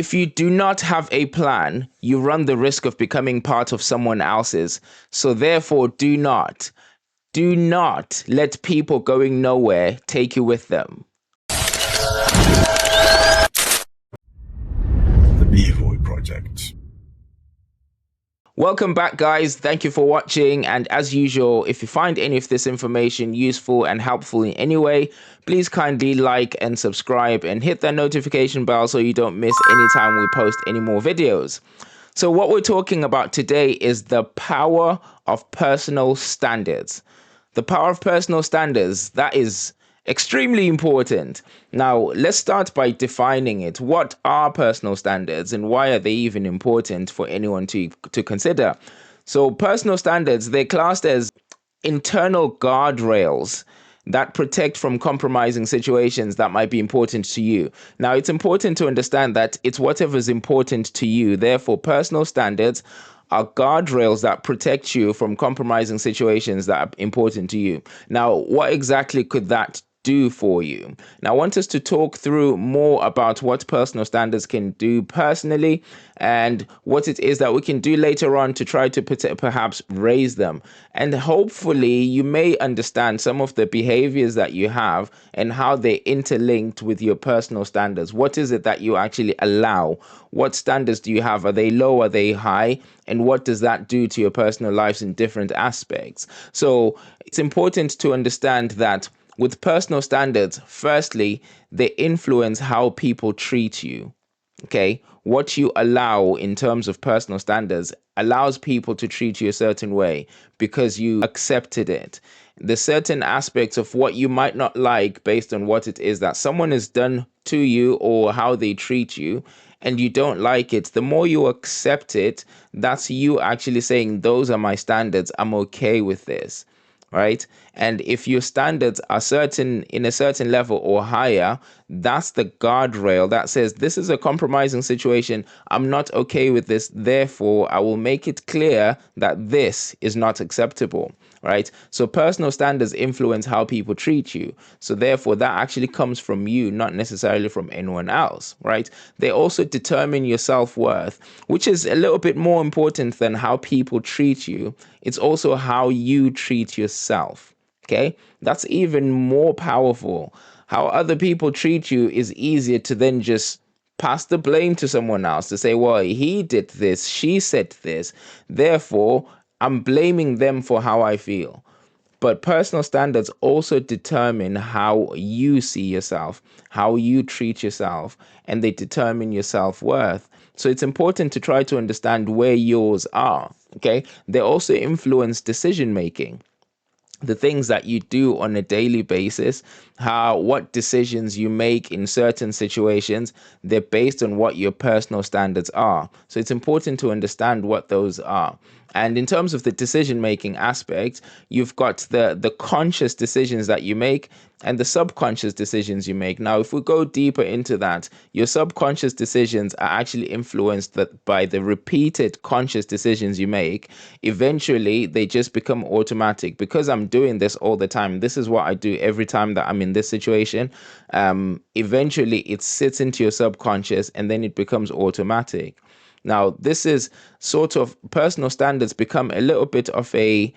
If you do not have a plan, you run the risk of becoming part of someone else's. So therefore, do not let people going nowhere take you with them. The B-Boy Project. Welcome back, guys. Thank you for watching. And as usual, if you find any of this information useful and helpful in any way, please kindly like and subscribe and hit that notification bell so you don't miss any time we post any more videos. So what we're talking about today is the power of personal standards. The power of personal standards, that is extremely important. Now, let's start by defining it. What are personal standards and why are they even important for anyone to consider? So, personal standards, they're classed as internal guardrails that protect from compromising situations that might be important to you. Now, it's important to understand that it's whatever is important to you. Therefore, personal standards are guardrails that protect you from compromising situations that are important to you. Now, what exactly could that do for you? Now, I want us to talk through more about what personal standards can do personally and what it is that we can do later on to try to perhaps raise them. And hopefully you may understand some of the behaviors that you have and how they interlinked with your personal standards. What is it that you actually allow? What standards do you have? Are they low? Are they high? And what does that do to your personal lives in different aspects? So it's important to understand that with personal standards, firstly, they influence how people treat you. Okay, what you allow in terms of personal standards allows people to treat you a certain way because you accepted it. There's certain aspects of what you might not like based on what it is that someone has done to you or how they treat you, and you don't like it. The more you accept it, that's you actually saying, those are my standards. I'm okay with this. Right. And if your standards are certain in a certain level or higher, that's the guardrail that says this is a compromising situation. I'm not okay with this. Therefore, I will make it clear that this is not acceptable. Right. So personal standards influence how people treat you. So therefore, that actually comes from you, not necessarily from anyone else. Right. They also determine your self-worth, which is a little bit more important than how people treat you. It's also how you treat yourself. Okay. That's even more powerful. How other people treat you is easier to then just pass the blame to someone else to say, well, he did this, she said this, therefore I'm blaming them for how I feel. But personal standards also determine how you see yourself, how you treat yourself, and they determine your self-worth. So it's important to try to understand where yours are. Okay. They also influence decision making. The things that you do on a daily basis, what decisions you make in certain situations, they're based on what your personal standards are. So it's important to understand what those are. And in terms of the decision making aspect, you've got the conscious decisions that you make and the subconscious decisions you make. Now, if we go deeper into that, your subconscious decisions are actually influenced by the repeated conscious decisions you make. Eventually, they just become automatic. Because I'm doing this all the time, this is what I do every time that I'm in this situation. Eventually, it sits into your subconscious and then it becomes automatic. Now, this is sort of personal standards become a little bit of a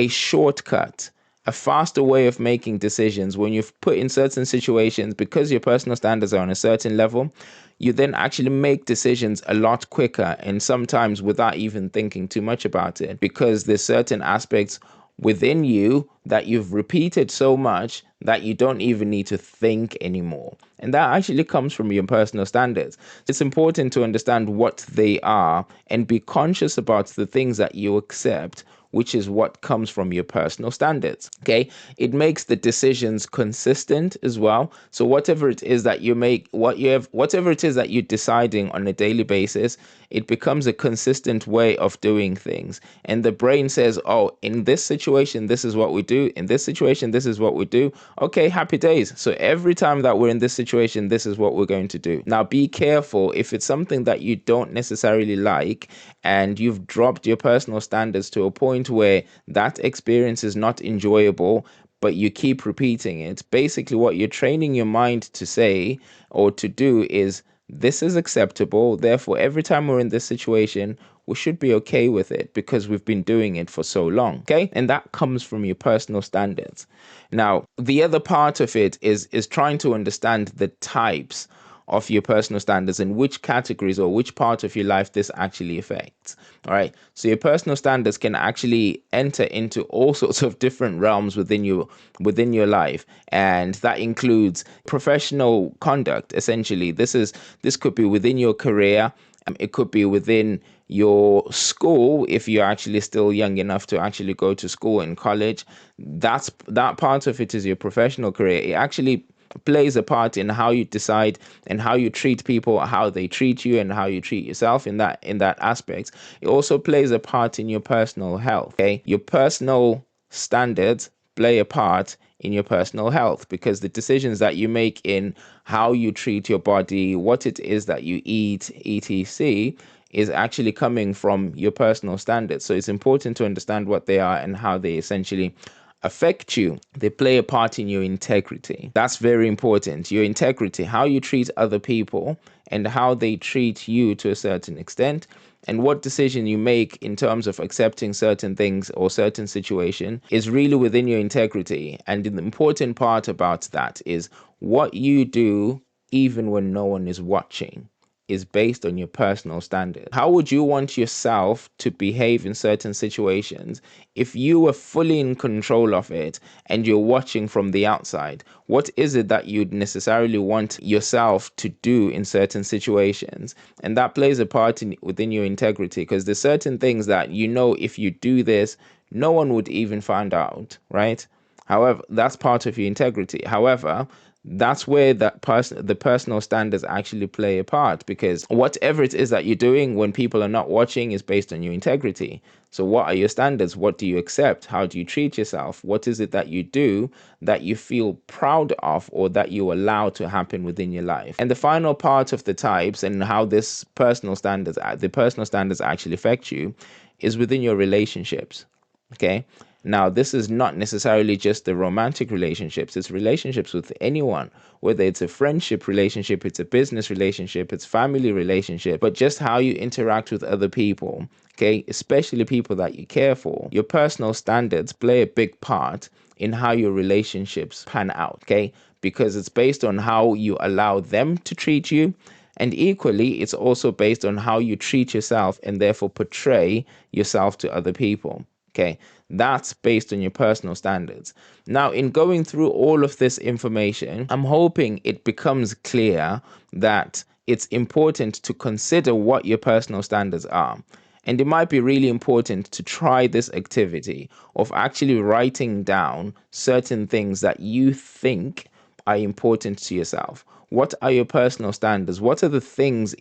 shortcut, a faster way of making decisions. When you've put in certain situations, because your personal standards are on a certain level, you then actually make decisions a lot quicker and sometimes without even thinking too much about it, because there's certain aspects within you that you've repeated so much that you don't even need to think anymore. And that actually comes from your personal standards. It's important to understand what they are and be conscious about the things that you accept, which is what comes from your personal standards. Okay. It makes the decisions consistent as well. So whatever it is that you make, whatever it is that you're deciding on a daily basis, it becomes a consistent way of doing things. And the brain says, oh, in this situation, this is what we do. In this situation, this is what we do. Okay, happy days. So every time that we're in this situation, this is what we're going to do. Now, be careful if it's something that you don't necessarily like and you've dropped your personal standards to a point where that experience is not enjoyable, but you keep repeating it. Basically, what you're training your mind to say or to do is, this is acceptable. Therefore, every time we're in this situation, we should be okay with it because we've been doing it for so long. Okay. And that comes from your personal standards. Now, the other part of it is trying to understand the types of your personal standards and which categories or which part of your life this actually affects. All right. So your personal standards can actually enter into all sorts of different realms within your life. And that includes professional conduct. Essentially, this could be within your career. It could be within your school if you're actually still young enough to actually go to school and college. That part of it is your professional career. It actually plays a part in how you decide and how you treat people, how they treat you, and how you treat yourself in that aspect. It also plays a part in your personal health. Okay, your personal standards play a part in your personal health because the decisions that you make in how you treat your body, what it is that you eat, etc., is actually coming from your personal standards. So it's important to understand what they are and how they essentially affect you. They play a part in your integrity. That's very important. Your integrity, how you treat other people and how they treat you to a certain extent, and what decision you make in terms of accepting certain things or certain situation is really within your integrity. And the important part about that is what you do even when no one is watching is based on your personal standard. How would you want yourself to behave in certain situations if you were fully in control of it and you're watching from the outside? What is it that you'd necessarily want yourself to do in certain situations? And that plays a part within your integrity because there's certain things that if you do this, no one would even find out, right? However, that's part of your integrity. However, that's where the personal standards actually play a part because whatever it is that you're doing when people are not watching is based on your integrity. So what are your standards? What do you accept? How do you treat yourself? What is it that you do that you feel proud of or that you allow to happen within your life? And the final part of the types and how the personal standards actually affect you is within your relationships. Okay. Now, this is not necessarily just the romantic relationships. It's relationships with anyone, whether it's a friendship relationship, it's a business relationship, it's family relationship, but just how you interact with other people, okay, especially people that you care for. Your personal standards play a big part in how your relationships pan out, okay, because it's based on how you allow them to treat you. And equally, it's also based on how you treat yourself and therefore portray yourself to other people. Okay, that's based on your personal standards. Now, in going through all of this information, I'm hoping it becomes clear that it's important to consider what your personal standards are. And it might be really important to try this activity of actually writing down certain things that you think are important to yourself. What are your personal standards? What are the things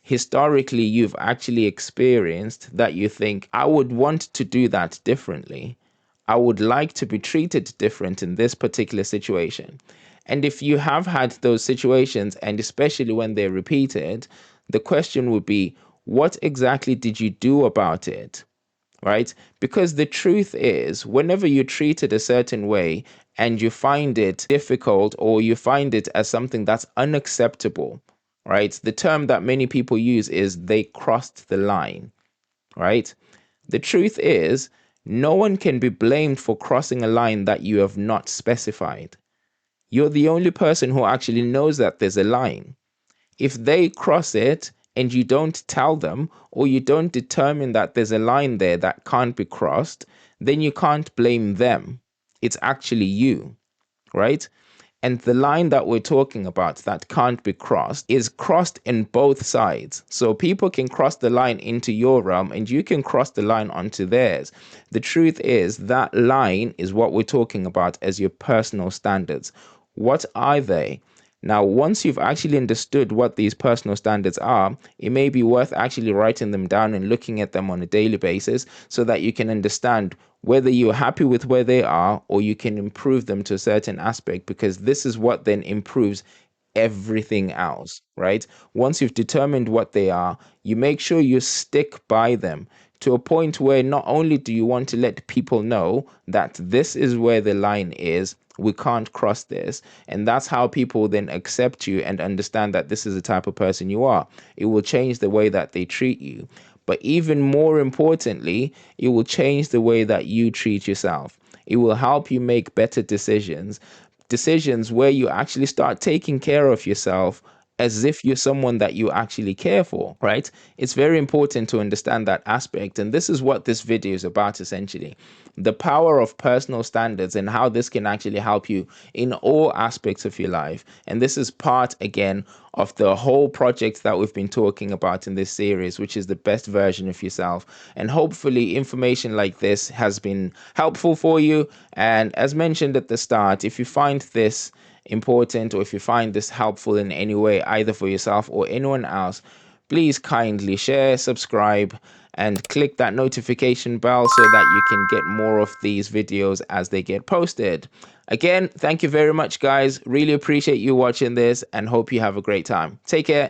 historically you've actually experienced that you think, I would want to do that differently? I would like to be treated different in this particular situation. And if you have had those situations, and especially when they're repeated, the question would be, what exactly did you do about it? Right? Because the truth is, whenever you're treated a certain way and you find it difficult or you find it as something that's unacceptable, right? The term that many people use is they crossed the line, right? The truth is, no one can be blamed for crossing a line that you have not specified. You're the only person who actually knows that there's a line. If they cross it and you don't tell them or you don't determine that there's a line there that can't be crossed, then you can't blame them. It's actually you, right? And the line that we're talking about that can't be crossed is crossed in both sides. So people can cross the line into your realm and you can cross the line onto theirs. The truth is that line is what we're talking about as your personal standards. What are they? Now, once you've actually understood what these personal standards are, it may be worth actually writing them down and looking at them on a daily basis so that you can understand whether you're happy with where they are or you can improve them to a certain aspect, because this is what then improves everything else, right? Once you've determined what they are, you make sure you stick by them to a point where not only do you want to let people know that this is where the line is, We can't cross this. And that's how people then accept you and understand that this is the type of person you are. It will change the way that they treat you. But even more importantly, it will change the way that you treat yourself. It will help you make better decisions where you actually start taking care of yourself as if you're someone that you actually care for, right? It's very important to understand that aspect. And this is what this video is about, essentially. The power of personal standards and how this can actually help you in all aspects of your life. And this is part, again, of the whole project that we've been talking about in this series, which is the best version of yourself. And hopefully information like this has been helpful for you. And as mentioned at the start, if you find this important or if you find this helpful in any way, either for yourself or anyone else, please kindly share, subscribe, and click that notification bell so that you can get more of these videos as they get posted. Again, thank you very much, guys. Really appreciate you watching this and hope you have a great time. Take care.